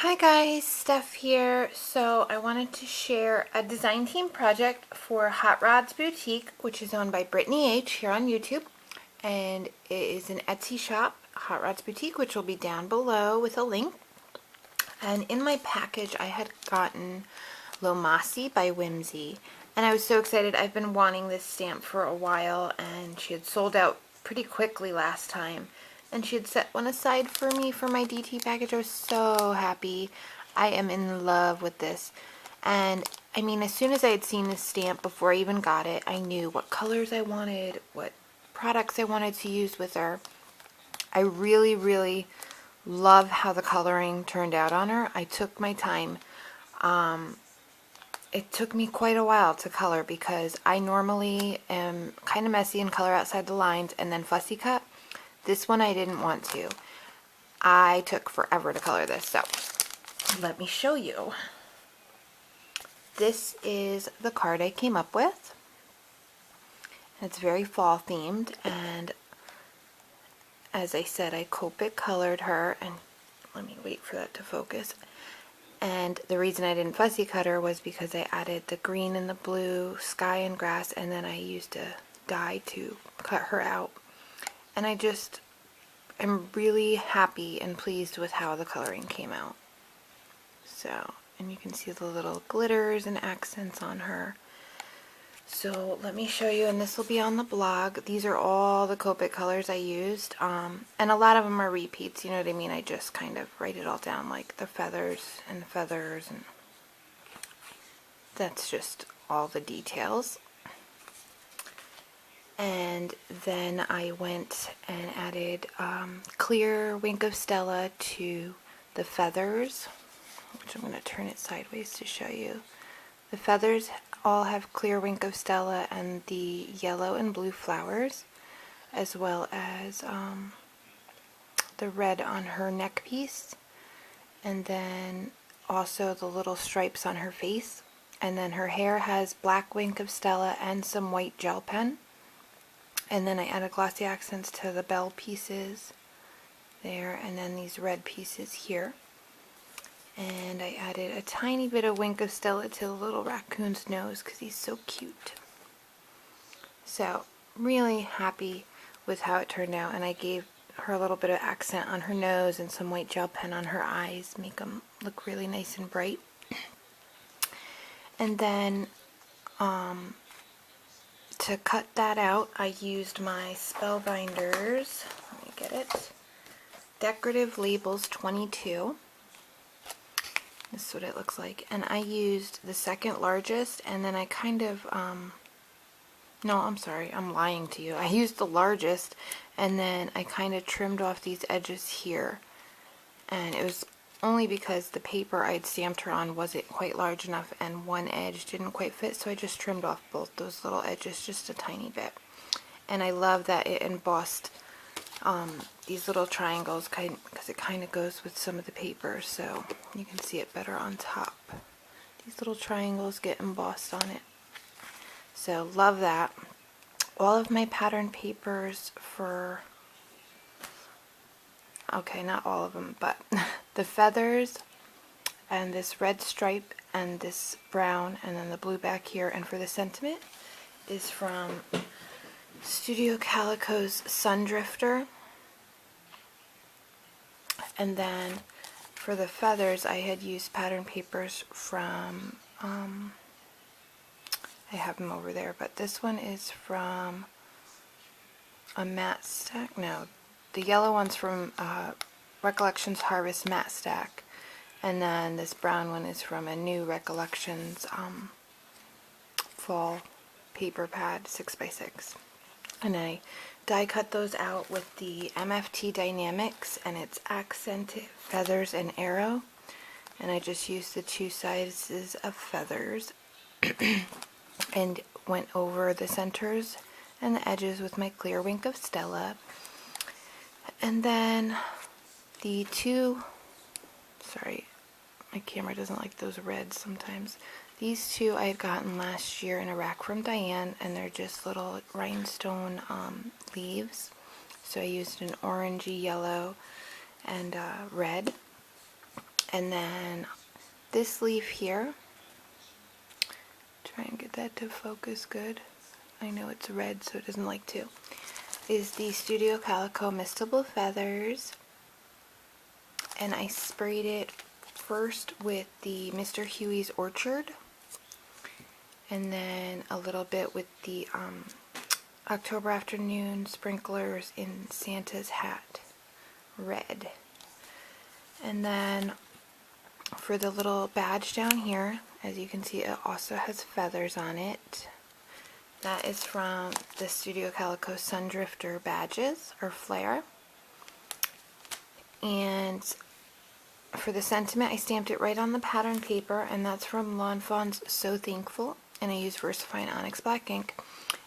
Hi guys, Steph here. So I wanted to share a design team project for Hot Rods Boutique, which is owned by Brittany H here on YouTube. And it is an Etsy shop, Hot Rods Boutique, which will be down below with a link. And in my package I had gotten Lomasi by Whimsy. And I was so excited. I've been wanting this stamp for a while, and she had sold out pretty quickly last time. And she had set one aside for me for my DT package. I was so happy. I am in love with this. And I mean, as soon as I had seen this stamp before I even got it, I knew what colors I wanted, what products I wanted to use with her. I really, really love how the coloring turned out on her. I took my time. It took me quite a while to color because I normally am kind of messy and color outside the lines and then fussy cut. This one I didn't want to. I took forever to color this, so let me show you. This is the card I came up with. It's very fall themed, and as I said, I Copic colored her, and let me wait for that to focus. And the reason I didn't fussy cut her was because I added the green and the blue, sky and grass, and then I used a die to cut her out. And I'm really happy and pleased with how the coloring came out. So, and you can see the little glitters and accents on her. So let me show you, and this will be on the blog. These are all the Copic colors I used, and a lot of them are repeats, you know what I mean? I just kind of write it all down, like the feathers, and that's just all the details. And then I went and added clear Wink of Stella to the feathers, which I'm going to turn it sideways to show you. The feathers all have clear Wink of Stella and the yellow and blue flowers, as well as the red on her neck piece, and then also the little stripes on her face. And then her hair has black Wink of Stella and some white gel pen. And then I added glossy accents to the bell pieces there, and then these red pieces here. And I added a tiny bit of Wink of Stella to the little raccoon's nose because he's so cute. So, really happy with how it turned out, and I gave her a little bit of accent on her nose and some white gel pen on her eyes, make them look really nice and bright. And then, to cut that out, I used my Spellbinders, let me get it, Decorative Labels 22. This is what it looks like. And I used the second largest, and then I kind of, no, I'm sorry, I'm lying to you. I used the largest, and then I kind of trimmed off these edges here. And it was only because the paper I'd stamped her on wasn't quite large enough, and one edge didn't quite fit, so I just trimmed off both those little edges just a tiny bit. And I love that it embossed these little triangles because it kind of goes with some of the paper, so you can see it better on top. These little triangles get embossed on it. So love that. All of my pattern papers for, okay, not all of them, but the feathers and this red stripe and this brown and then the blue back here, and for the sentiment is from Studio Calico's Sundrifter. And then for the feathers I had used pattern papers from, I have them over there, but this one is from a matte stack, no, the yellow one's from Recollections Harvest matte stack, and then this brown one is from a new Recollections fall paper pad 6x6. And I die cut those out with the MFT Dynamics, and it's accented feathers and arrow, and I just used the two sizes of feathers and went over the centers and the edges with my clear Wink of Stella. And then the two, sorry, my camera doesn't like those reds sometimes. These two I had gotten last year in a rack from Diane, and they're just little rhinestone leaves. So I used an orangey yellow and red. And then this leaf here, try and get that to focus good. I know it's red, so it doesn't like to. Is the Studio Calico Mistable Feathers. And I sprayed it first with the Mr. Huey's Orchard. And then a little bit with the October Afternoon Sprinklers in Santa's Hat, red. And then for the little badge down here, as you can see, it also has feathers on it. That is from the Studio Calico Sundrifter badges, or flare. And for the sentiment, I stamped it right on the pattern paper, and that's from Lawn Fawn's So Thankful, and I used VersaFine Onyx Black ink.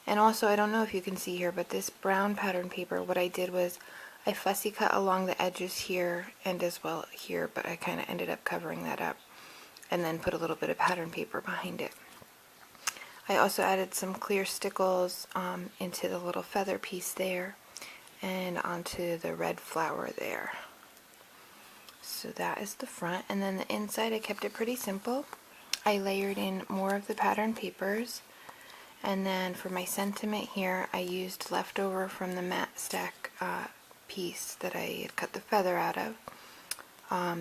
And also, I don't know if you can see here, but this brown pattern paper, what I did was I fussy cut along the edges here and as well here, but I kind of ended up covering that up and then put a little bit of pattern paper behind it. I also added some clear stickles into the little feather piece there and onto the red flower there. So that is the front, and then the inside I kept it pretty simple. I layered in more of the pattern papers, and then for my sentiment here I used leftover from the matte stack piece that I had cut the feather out of.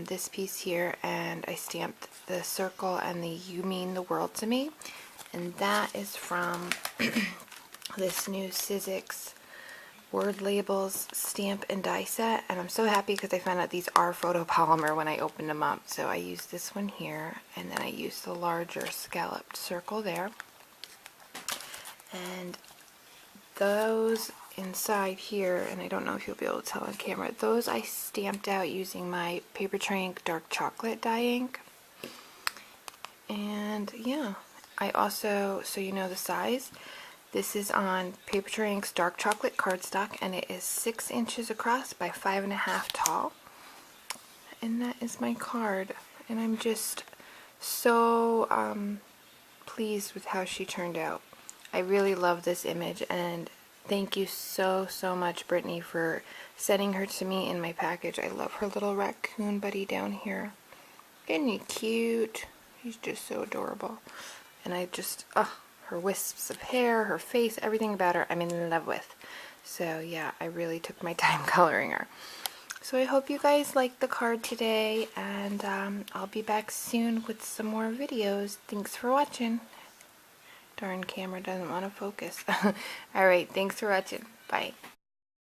This piece here, and I stamped the circle and the You Mean the World to Me, and that is from this new Sizzix word labels stamp and die set, and I'm so happy because I found out these are photopolymer when I opened them up. So I used this one here, and then I used the larger scalloped circle there, and those inside here, and I don't know if you'll be able to tell on camera, those I stamped out using my Paper Tray Ink Dark Chocolate dye ink. And yeah, I also, so you know the size, this is on Paper Tray Ink's Dark Chocolate cardstock, and it is 6 inches across by 5.5 tall. And that is my card, and I'm just so pleased with how she turned out. I really love this image, and thank you so much, Brittany, for sending her to me in my package. I love her little raccoon buddy down here. Isn't he cute? He's just so adorable. And I just, her wisps of hair, her face, everything about her I'm in love with. So yeah, I really took my time coloring her. So I hope you guys liked the card today, and I'll be back soon with some more videos. Thanks for watching. Darn camera doesn't want to focus. Alright, thanks for watching. Bye.